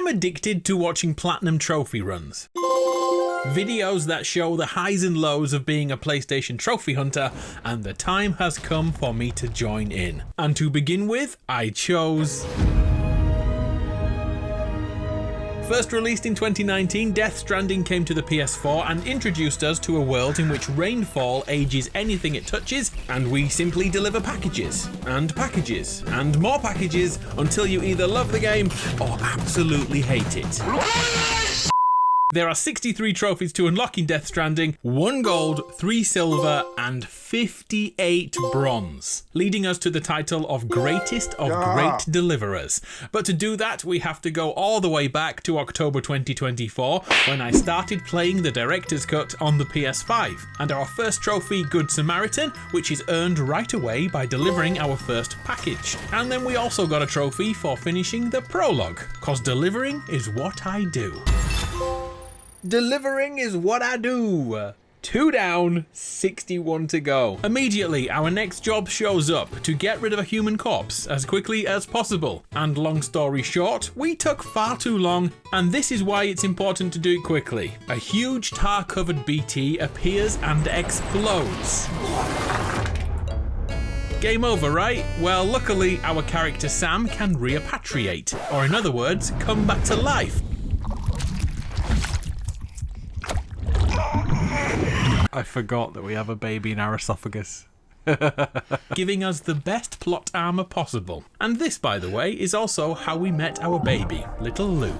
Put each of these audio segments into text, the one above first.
I'm addicted to watching Platinum Trophy runs. Videos that show the highs and lows of being a PlayStation trophy hunter, and the time has come for me to join in. And to begin with, I chose... First released in 2019, Death Stranding came to the PS4 and introduced us to a world in which rainfall ages anything it touches, and we simply deliver packages, and packages, and more packages until you either love the game or absolutely hate it. There are 63 trophies to unlock in Death Stranding, 1 gold, 3 silver, and 58 bronze, leading us to the title of Greatest of Great Deliverers. But to do that, we have to go all the way back to October 2024, when I started playing the Director's Cut on the PS5, and our first trophy, Good Samaritan, which is earned right away by delivering our first package. And then we also got a trophy for finishing the prologue, cause delivering is what I do. Delivering is what I do. 2 down, 61 to go. Immediately, our next job shows up to get rid of a human corpse as quickly as possible. And long story short, we took far too long, and this is why it's important to do it quickly. A huge tar-covered BT appears and explodes. Game over, right? Well, luckily, our character Sam can repatriate, or in other words, come back to life. I forgot that we have a baby in our esophagus. Giving us the best plot armor possible. And this, by the way, is also how we met our baby, little Lou.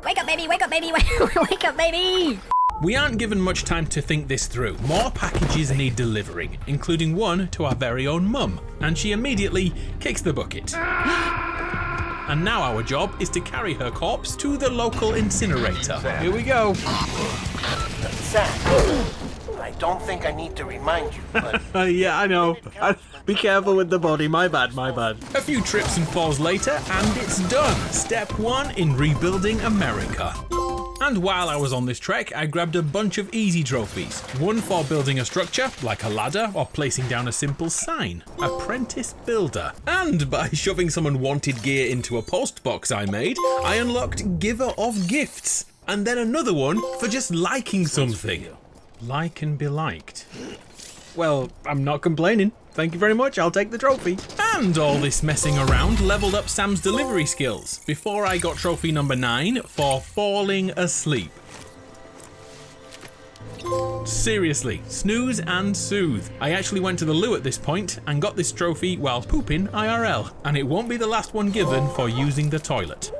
Wake up, baby! Wake up, baby! Wake up, baby! We aren't given much time to think this through. More packages need delivering, including one to our very own mum. And she immediately kicks the bucket. And now our job is to carry her corpse to the local incinerator. Here we go. Sam, I don't think I need to remind you, but... Yeah, I know. Be careful with the body. My bad, my bad. A few trips and falls later, and it's done. Step 1 in rebuilding America. And while I was on this trek, I grabbed a bunch of easy trophies. One for building a structure, like a ladder, or placing down a simple sign. Apprentice Builder. And by shoving some unwanted gear into a post box I made, I unlocked Giver of Gifts. And then another one for just liking something. Like and be liked. Well, I'm not complaining. Thank you very much, I'll take the trophy. And all this messing around leveled up Sam's delivery skills before I got trophy number 9 for falling asleep. Seriously, snooze and soothe. I actually went to the loo at this point and got this trophy while pooping IRL, and it won't be the last one given for using the toilet.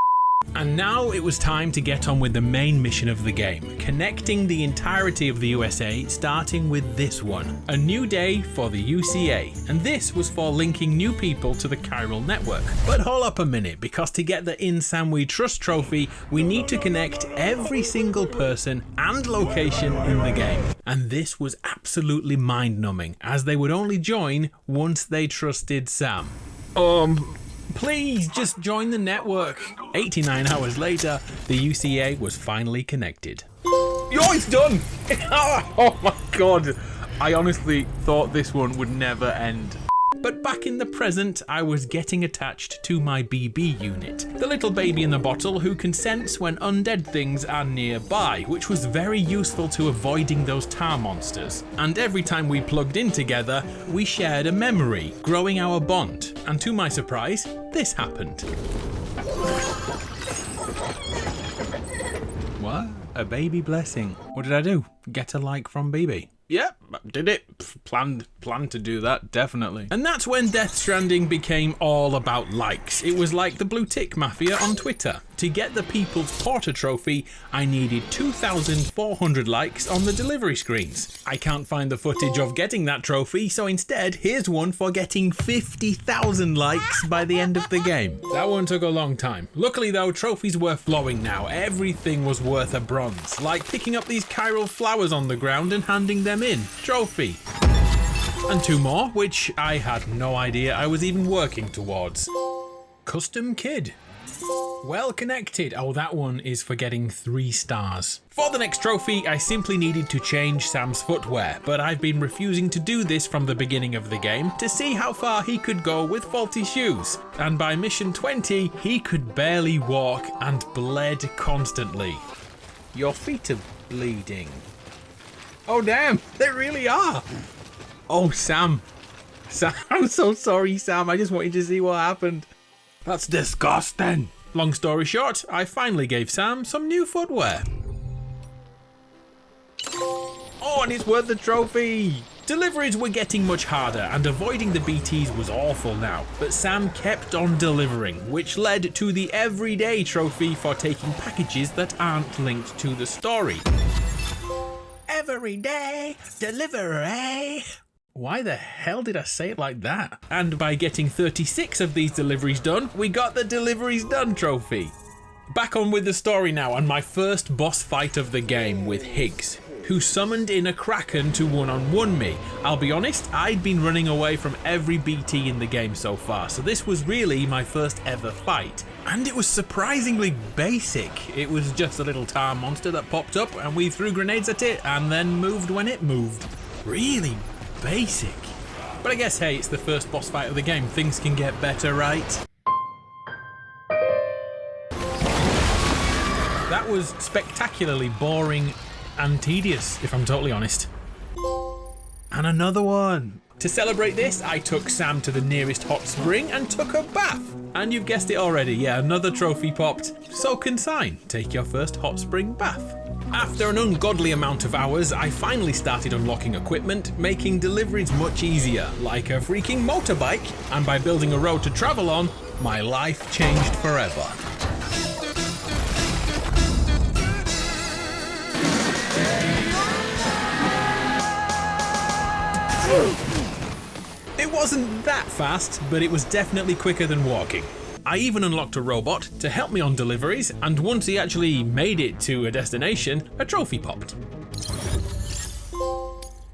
And now it was time to get on with the main mission of the game, connecting the entirety of the USA, starting with this one. A new day for the UCA, and this was for linking new people to the chiral network. But hold up a minute, because to get the In Sam We Trust trophy, we need to connect every single person and location in the game. And this was absolutely mind-numbing, as they would only join once they trusted Sam. Please just join the network. 89 hours later, the UCA was finally connected. Yo, it's done! Oh my god. I honestly thought this one would never end. But back in the present, I was getting attached to my BB unit, the little baby in the bottle who can sense when undead things are nearby, which was very useful to avoiding those tar monsters. And every time we plugged in together, we shared a memory, growing our bond. And to my surprise, this happened. What? A baby blessing. What did I do? Get a like from BB? Yep, did it. Planned to do that, definitely. And that's when Death Stranding became all about likes. It was like the blue tick mafia on Twitter. To get the People's Porter trophy, I needed 2,400 likes on the delivery screens. I can't find the footage of getting that trophy, so instead, here's one for getting 50,000 likes by the end of the game. That one took a long time. Luckily though, trophies were flowing now. Everything was worth a bronze. Like picking up these chiral flowers on the ground and handing them in. Trophy. And 2 more, which I had no idea I was even working towards. Custom Kid. Well connected. Oh, that one is for getting 3 stars. For the next trophy, I simply needed to change Sam's footwear, but I've been refusing to do this from the beginning of the game to see how far he could go with faulty shoes. And by mission 20, he could barely walk and bled constantly. Your feet are bleeding. Oh damn, they really are. Oh, Sam, I'm so sorry, Sam. I just wanted to see what happened. That's disgusting. Long story short, I finally gave Sam some new footwear. Oh, and it's worth the trophy! Deliveries were getting much harder and avoiding the BTs was awful now, but Sam kept on delivering, which led to the everyday trophy for taking packages that aren't linked to the story. Everyday delivery. Why the hell did I say it like that? And by getting 36 of these deliveries done, we got the Deliveries Done trophy. Back on with the story now, and my first boss fight of the game with Higgs, who summoned in a Kraken to one-on-one me. I'll be honest, I'd been running away from every BT in the game so far, so this was really my first ever fight. And it was surprisingly basic. It was just a little tar monster that popped up and we threw grenades at it and then moved when it moved. Really basic. But I guess, hey, it's the first boss fight of the game. Things can get better, right? That was spectacularly boring and tedious, if I'm totally honest. And another one. To celebrate this, I took Sam to the nearest hot spring and took a bath. And you've guessed it already, yeah, another trophy popped. So consign, take your first hot spring bath. After an ungodly amount of hours, I finally started unlocking equipment, making deliveries much easier, like a freaking motorbike, and by building a road to travel on, my life changed forever. It wasn't that fast, but it was definitely quicker than walking. I even unlocked a robot to help me on deliveries, and once he actually made it to a destination, a trophy popped.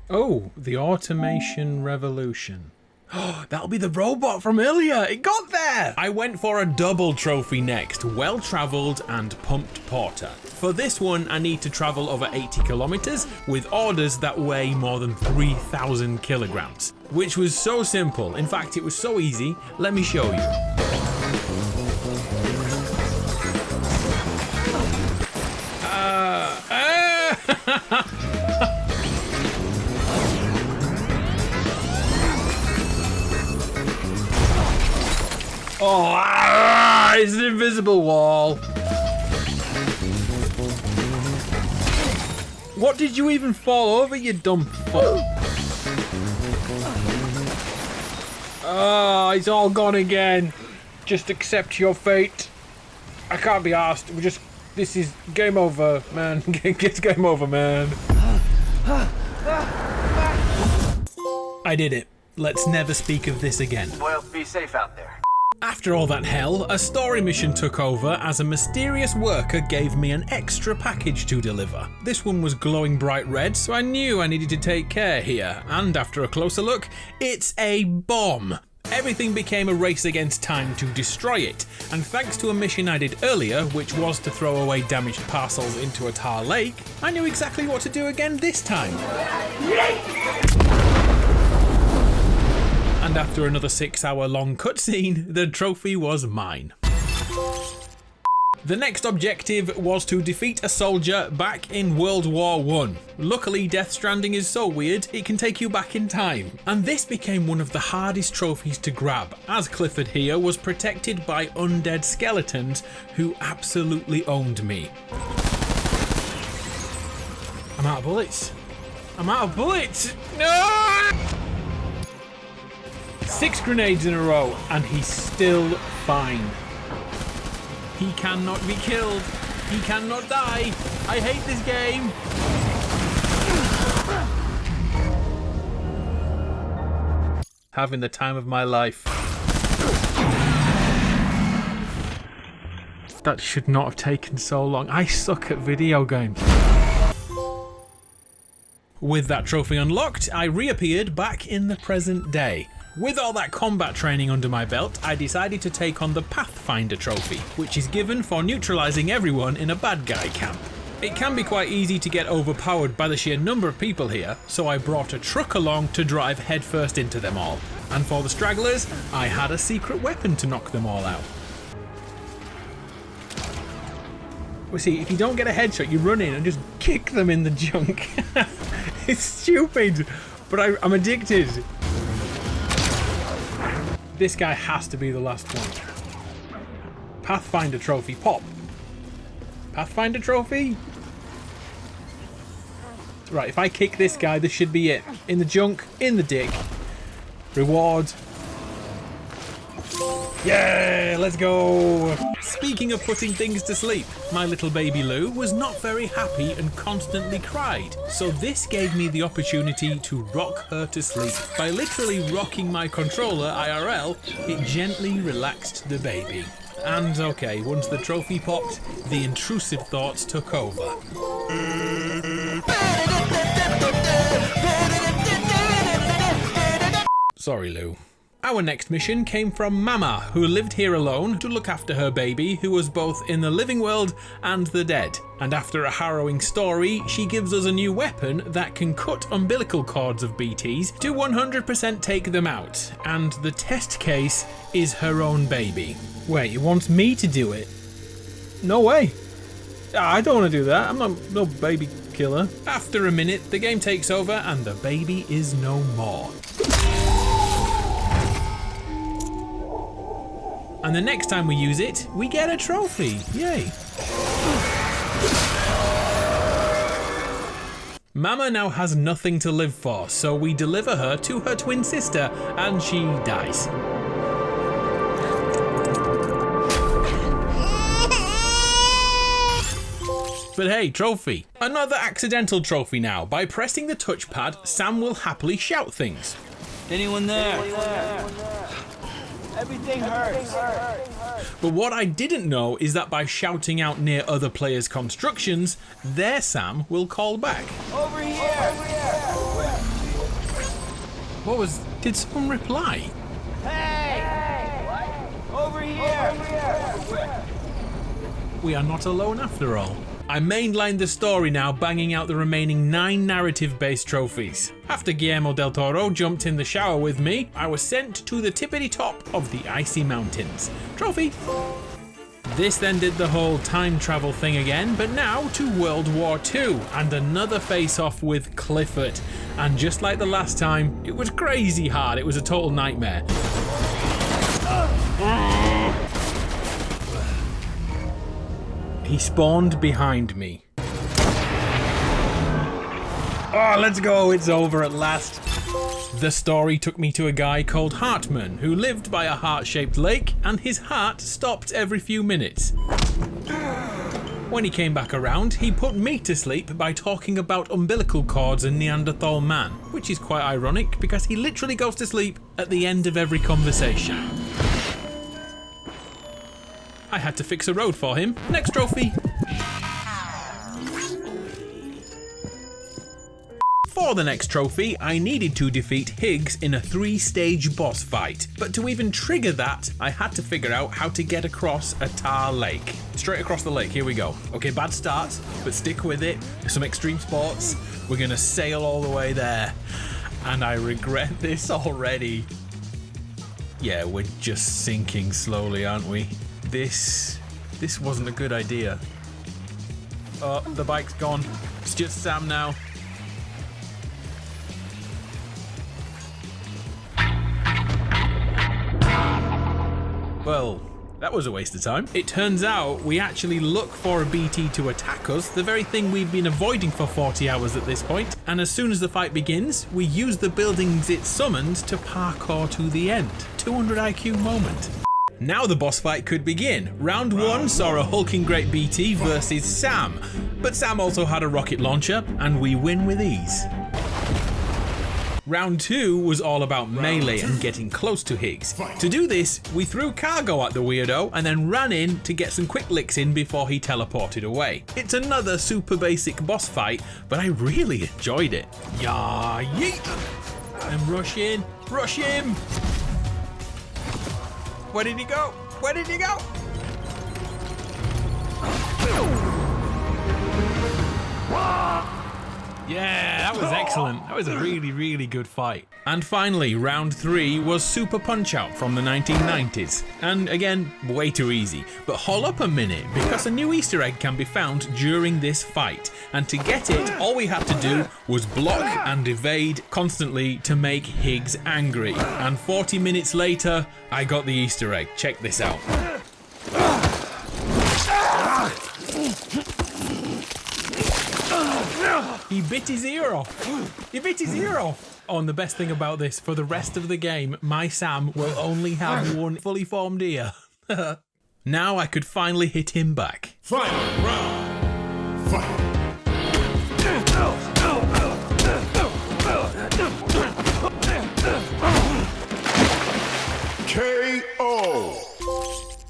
Oh, the automation revolution. Oh, that'll be the robot from earlier. It got there. I went for a double trophy next, well-traveled and pumped porter. For this one, I need to travel over 80 kilometers with orders that weigh more than 3,000 kilograms, which was so simple. In fact, it was so easy. Let me show you. Oh, it's an invisible wall. What did you even fall over, you dumb fuck? Oh, it's all gone again. Just accept your fate. I can't be arsed. This is game over, man. It's game over, man. I did it. Let's never speak of this again. Well, be safe out there. After all that hell, a story mission took over as a mysterious worker gave me an extra package to deliver. This one was glowing bright red, so I knew I needed to take care here, and after a closer look, it's a bomb. Everything became a race against time to destroy it, and thanks to a mission I did earlier, which was to throw away damaged parcels into Atar Lake, I knew exactly what to do again this time. And after another 6-hour-long cutscene, the trophy was mine. The next objective was to defeat a soldier back in World War I. Luckily, Death Stranding is so weird, it can take you back in time. And this became one of the hardest trophies to grab, as Clifford here was protected by undead skeletons who absolutely owned me. I'm out of bullets. I'm out of bullets! No! 6 grenades in a row, and he's still fine. He cannot be killed. He cannot die. I hate this game. Having the time of my life. That should not have taken so long. I suck at video games. With that trophy unlocked, I reappeared back in the present day. With all that combat training under my belt, I decided to take on the Pathfinder trophy, which is given for neutralizing everyone in a bad guy camp. It can be quite easy to get overpowered by the sheer number of people here, so I brought a truck along to drive headfirst into them all. And for the stragglers, I had a secret weapon to knock them all out. Well, see, if you don't get a headshot, you run in and just kick them in the junk. It's stupid, but I'm addicted. This guy has to be the last one. Pathfinder trophy, pop. Pathfinder trophy? Right, if I kick this guy, this should be it. In the junk, in the dick. Reward. Yeah, let's go. Speaking of putting things to sleep, my little baby Lou was not very happy and constantly cried. So this gave me the opportunity to rock her to sleep. By literally rocking my controller IRL, it gently relaxed the baby. And okay, once the trophy popped, the intrusive thoughts took over. Sorry, Lou. Our next mission came from Mama, who lived here alone to look after her baby, who was both in the living world and the dead. And after a harrowing story, she gives us a new weapon that can cut umbilical cords of BTs to 100% take them out. And the test case is her own baby. Wait, it wants me to do it? No way. I don't want to do that. I'm not no baby killer. After a minute, the game takes over and the baby is no more. And the next time we use it, we get a trophy. Yay. Mama now has nothing to live for, so we deliver her to her twin sister and she dies. But hey, trophy. Another accidental trophy now. By pressing the touchpad, Sam will happily shout things. Anyone there? Everything hurts. But what I didn't know is that by shouting out near other players' constructions, their Sam will call back. Over here! What was... Did someone reply? Hey! Over here! We are not alone after all. I mainlined the story now, banging out the remaining 9 narrative-based trophies. After Guillermo del Toro jumped in the shower with me, I was sent to the tippity top of the icy mountains. Trophy! This then did the whole time travel thing again, but now to World War II and another face-off with Clifford. And just like the last time, it was crazy hard. It was a total nightmare. He spawned behind me. Oh, let's go, it's over at last. The story took me to a guy called Hartman, who lived by a heart-shaped lake, and his heart stopped every few minutes. When he came back around, he put me to sleep by talking about umbilical cords and Neanderthal man, which is quite ironic because he literally goes to sleep at the end of every conversation. I had to fix a road for him. Next trophy. For the next trophy, I needed to defeat Higgs in a 3-stage boss fight. But to even trigger that, I had to figure out how to get across Atar Lake. Straight across the lake, here we go. Okay, bad start, but stick with it. Some extreme sports. We're gonna sail all the way there. And I regret this already. Yeah, we're just sinking slowly, aren't we? This wasn't a good idea. Oh, the bike's gone. It's just Sam now. Well, that was a waste of time. It turns out we actually look for a BT to attack us, the very thing we've been avoiding for 40 hours at this point. And as soon as the fight begins, we use the buildings it summoned to parkour to the end. 200 IQ moment. Now the boss fight could begin. Round 1 saw a hulking great BT versus Sam, but Sam also had a rocket launcher, and we win with ease. Round 2 was all about melee and getting close to Higgs. To do this, we threw cargo at the weirdo and then ran in to get some quick licks in before he teleported away. It's another super basic boss fight, but I really enjoyed it. Yeah, yeet! I'm rushing. Rush him! Where did he go? Where did he go? Yeah, that was excellent. That was a really, really good fight. And finally, round 3 was Super Punch-Out from the 1990s. And again, way too easy. But hold up a minute, because a new Easter egg can be found during this fight. And to get it, all we had to do was block and evade constantly to make Higgs angry. And 40 minutes later, I got the Easter egg. Check this out. He bit his ear off. He bit his ear off. Oh, and the best thing about this, for the rest of the game, my Sam will only have one fully formed ear. Now I could finally hit him back. Final round. Fight. KO.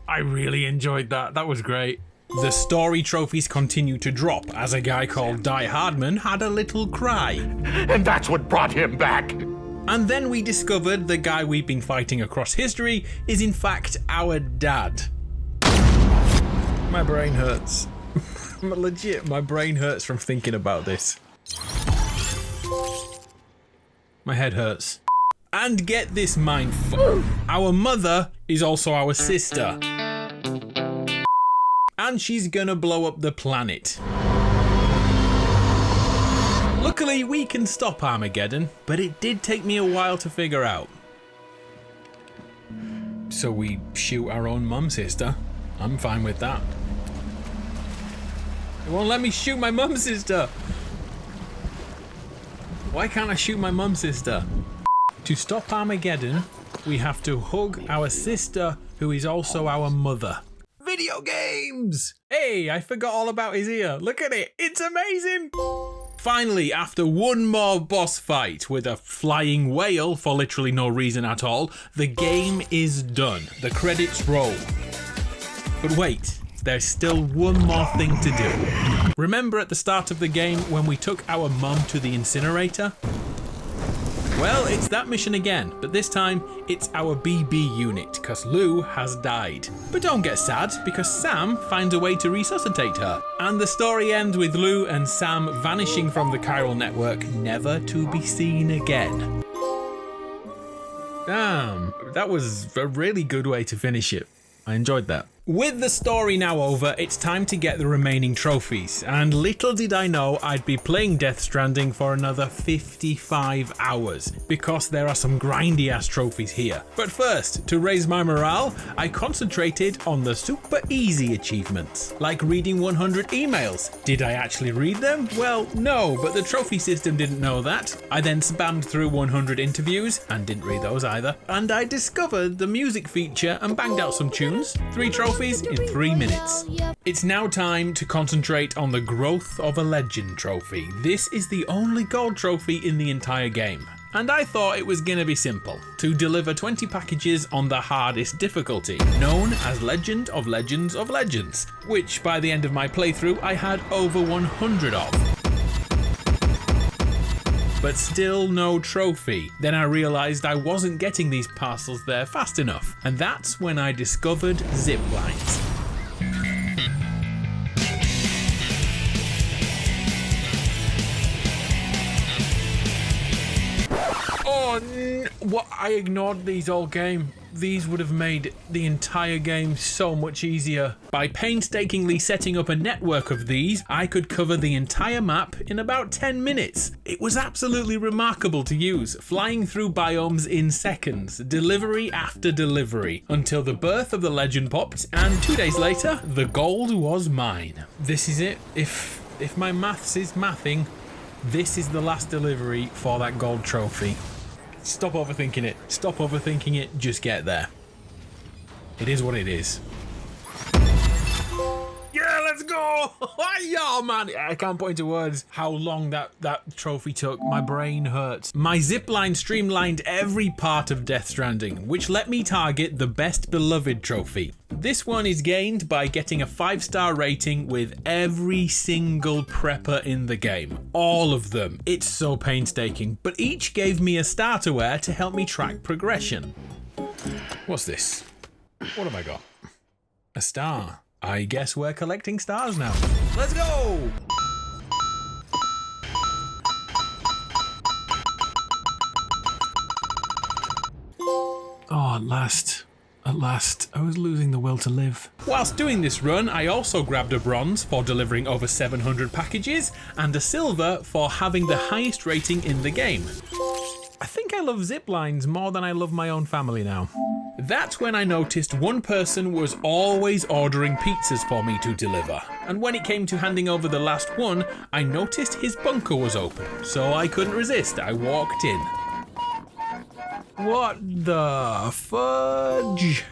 I really enjoyed that. That was great. The story trophies continue to drop as a guy called Die Hardman had a little cry. And that's what brought him back. And then we discovered the guy we've been fighting across history is in fact our dad. My brain hurts. Legit, my brain hurts from thinking about this. My head hurts. And get this mindfuck. Our mother is also our sister. And she's gonna blow up the planet. Luckily, we can stop Armageddon, but it did take me a while to figure out. So we shoot our own mum sister. I'm fine with that. It won't let me shoot my mum sister. Why can't I shoot my mum sister? To stop Armageddon, we have to hug our sister, who is also our mother. Video games! Hey, I forgot all about his ear. Look at it. It's amazing. Finally, after one more boss fight with a flying whale for literally no reason at all, the game is done. The credits roll. But wait, there's still one more thing to do. Remember at the start of the game when we took our mum to the incinerator? Well, it's that mission again, but this time it's our BB unit, because Lou has died. But don't get sad, because Sam finds a way to resuscitate her. And the story ends with Lou and Sam vanishing from the chiral network, never to be seen again. Damn, that was a really good way to finish it. I enjoyed that. With the story now over, it's time to get the remaining trophies, and little did I know I'd be playing Death Stranding for another 55 hours, because there are some grindy ass trophies here. But first, to raise my morale, I concentrated on the super easy achievements, like reading 100 emails. Did I actually read them? Well, no, but the trophy system didn't know that. I then spammed through 100 interviews, and didn't read those either, and I discovered the music feature and banged out some tunes. 3 trophies in 3 minutes. It's now time to concentrate on the Growth of a Legend trophy. This is the only gold trophy in the entire game. And I thought it was gonna be simple, to deliver 20 packages on the hardest difficulty, known as Legend of Legends of Legends, which by the end of my playthrough I had over 100 of. But still no trophy. Then I realised I wasn't getting these parcels there fast enough, and that's when I discovered zip lines. Oh, what? I ignored these all game. These would have made the entire game so much easier. By painstakingly setting up a network of these, I could cover the entire map in about 10 minutes. It was absolutely remarkable to use, flying through biomes in seconds, delivery after delivery, until the birth of the legend popped, and 2 days later, the gold was mine. This is it. If my maths is mathing, this is the last delivery for that gold trophy. Stop overthinking it. Stop overthinking it. Just get there. It is what it is. Yeah, let's Let's go! Yeah, man. I can't put into words how long that trophy took. My brain hurts. My zipline streamlined every part of Death Stranding, which let me target the Best Beloved trophy. This one is gained by getting a 5-star rating with every single prepper in the game. All of them. It's so painstaking, but each gave me a starterware to help me track progression. What's this? What have I got? A star. I guess we're collecting stars now. Let's go! Oh, at last. At last, I was losing the will to live. Whilst doing this run, I also grabbed a bronze for delivering over 700 packages and a silver for having the highest rating in the game. I think I love zip lines more than I love my own family now. That's when I noticed one person was always ordering pizzas for me to deliver. And when it came to handing over the last one, I noticed his bunker was open. So I couldn't resist, I walked in. What the fudge?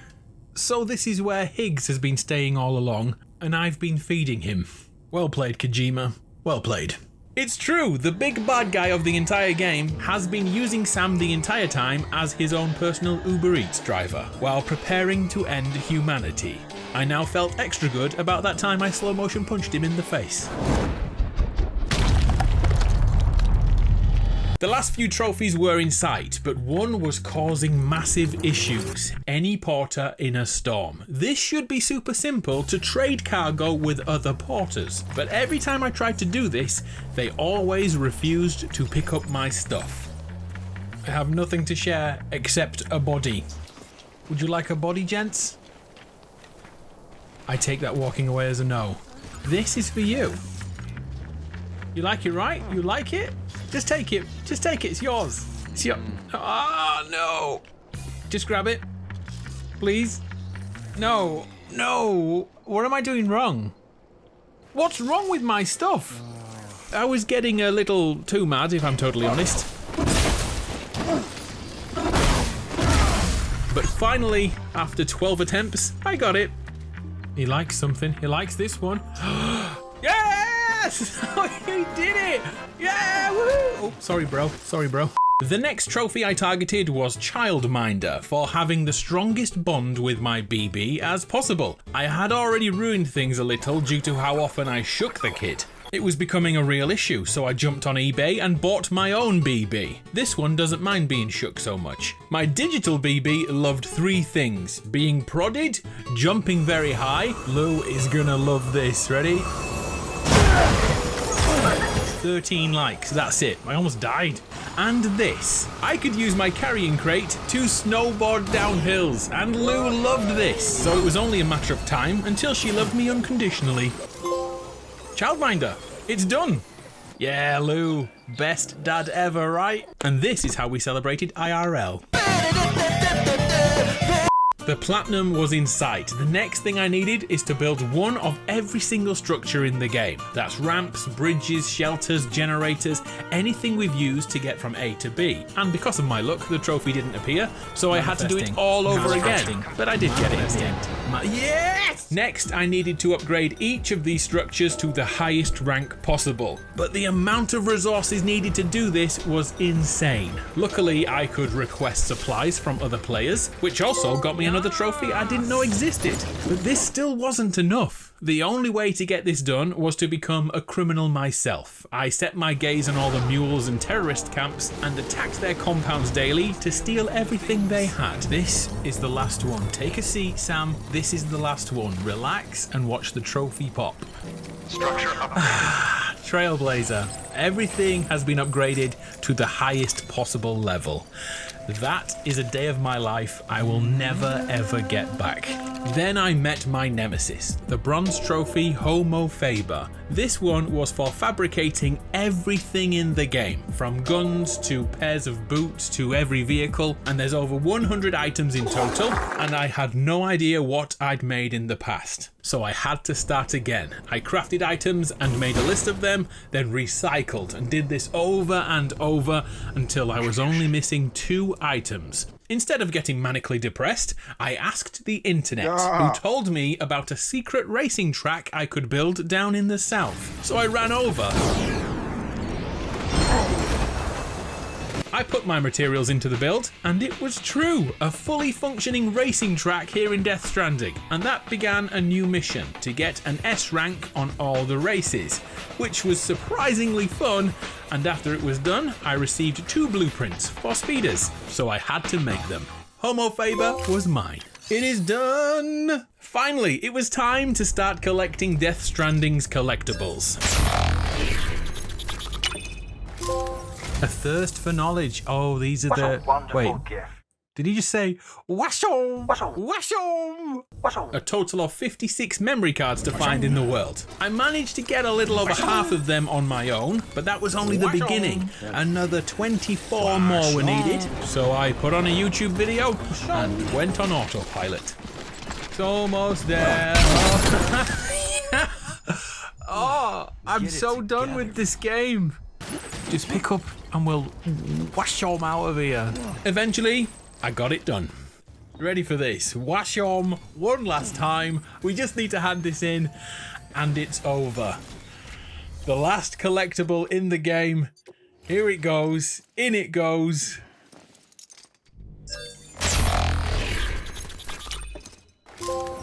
So this is where Higgs has been staying all along, and I've been feeding him. Well played, Kojima. Well played. It's true, the big bad guy of the entire game has been using Sam the entire time as his own personal Uber Eats driver, while preparing to end humanity. I now felt extra good about that time I slow motion punched him in the face. The last few trophies were in sight, but one was causing massive issues. Any porter in a storm. This should be super simple to trade cargo with other porters, but every time I tried to do this, they always refused to pick up my stuff. I have nothing to share except a body. Would you like a body, gents? I take that walking away as a no. This is for you. You like it, right? You like it? Just take it. Just take it. It's yours. It's your... Ah, no. Just grab it. Please. No. No. What am I doing wrong? What's wrong with my stuff? I was getting a little too mad, if I'm totally honest. But finally, after 12 attempts, I got it. He likes something. He likes this one. Yes! He did it! Yeah! Woohoo! Oh, sorry, bro. Sorry, bro. The next trophy I targeted was Childminder for having the strongest bond with my BB as possible. I had already ruined things a little due to how often I shook the kid. It was becoming a real issue, so I jumped on eBay and bought my own BB. This one doesn't mind being shook so much. My digital BB loved 3 things: being prodded, jumping very high. Lou is gonna love this. Ready? 13 likes, that's it. I almost died. And this. I could use my carrying crate to snowboard down hills, and Lou loved this, so it was only a matter of time until she loved me unconditionally. Childminder, it's done. Yeah, Lou, best dad ever, right? And this is how we celebrated IRL. The platinum was in sight. The next thing I needed is to build one of every single structure in the game. That's ramps, bridges, shelters, generators, anything we've used to get from A to B. And because of my luck, the trophy didn't appear, so I had to do it all over again. But I did get it in the end. Yes! Next, I needed to upgrade each of these structures to the highest rank possible. But the amount of resources needed to do this was insane. Luckily, I could request supplies from other players, which also got me another trophy I didn't know existed. But this still wasn't enough. The only way to get this done was to become a criminal myself. I set my gaze on all the mules and terrorist camps and attacked their compounds daily to steal everything they had. This is the last one. Take a seat, Sam. This is the last one. Relax and watch the trophy pop. Structure up. Trailblazer. Everything has been upgraded to the highest possible level. That is a day of my life I will never ever get back. Then I met my nemesis, the bronze trophy Homo Faber. This one was for fabricating everything in the game, from guns to pairs of boots to every vehicle, and there's over 100 items in total, and I had no idea what I'd made in the past. So I had to start again. I crafted items and made a list of them, then recycled and did this over and over until I was only missing 2 items. Instead of getting manically depressed, I asked the internet, who told me about a secret racing track I could build down in the south. So I ran over. I put my materials into the build, and it was true, a fully functioning racing track here in Death Stranding. And that began a new mission, to get an S rank on all the races, which was surprisingly fun, and after it was done, I received 2 blueprints for speeders, so I had to make them. Homo Faber was mine. It is done! Finally, it was time to start collecting Death Stranding's collectibles. A thirst for knowledge. Oh, these are the... Wait, did he just say, Washom? Washom? A total of 56 memory cards to find in the world. I managed to get a little over half of them on my own, but that was only the beginning. Another 24 more were needed, so I put on a YouTube video and went on autopilot. It's almost there. Oh, I'm so done with this game. Just pick up and we'll wash 'em out of here. Eventually, I got it done. Ready for this? Wash 'em one last time. We just need to hand this in and it's over. The last collectible in the game. Here it goes. In it goes.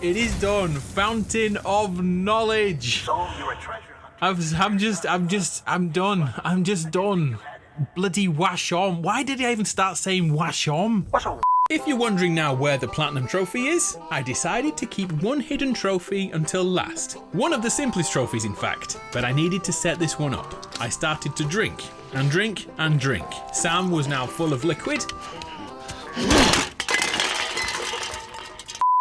It is done. Fountain of Knowledge. So you're a treasure hunter. I'm done. I'm just done. Bloody wash on. Why did I even start saying wash on? If you're wondering now where the Platinum Trophy is, I decided to keep one hidden trophy until last. One of the simplest trophies, in fact. But I needed to set this one up. I started to drink, and drink, and drink. Sam was now full of liquid.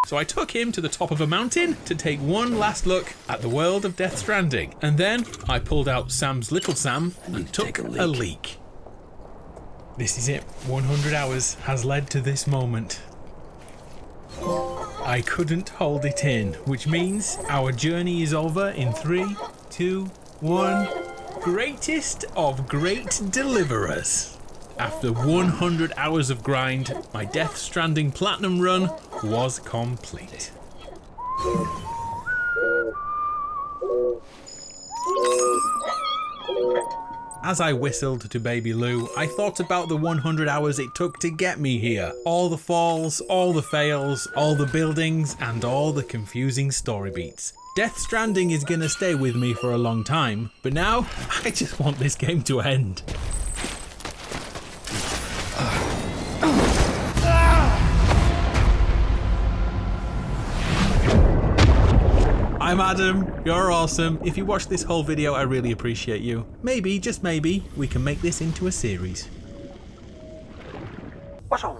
So I took him to the top of a mountain to take one last look at the world of Death Stranding. And then I pulled out Sam's little Sam and took a leak. This is it. 100 hours has led to this moment. I couldn't hold it in, which means our journey is over in 3, 2, 1. Greatest of great deliverers. After 100 hours of grind, my Death Stranding Platinum run was complete. As I whistled to Baby Lou, I thought about the 100 hours it took to get me here. All the falls, all the fails, all the buildings, and all the confusing story beats. Death Stranding is gonna stay with me for a long time, but now I just want this game to end. I'm Adam, you're awesome. If you watched this whole video, I really appreciate you. Maybe, just maybe, we can make this into a series. What's a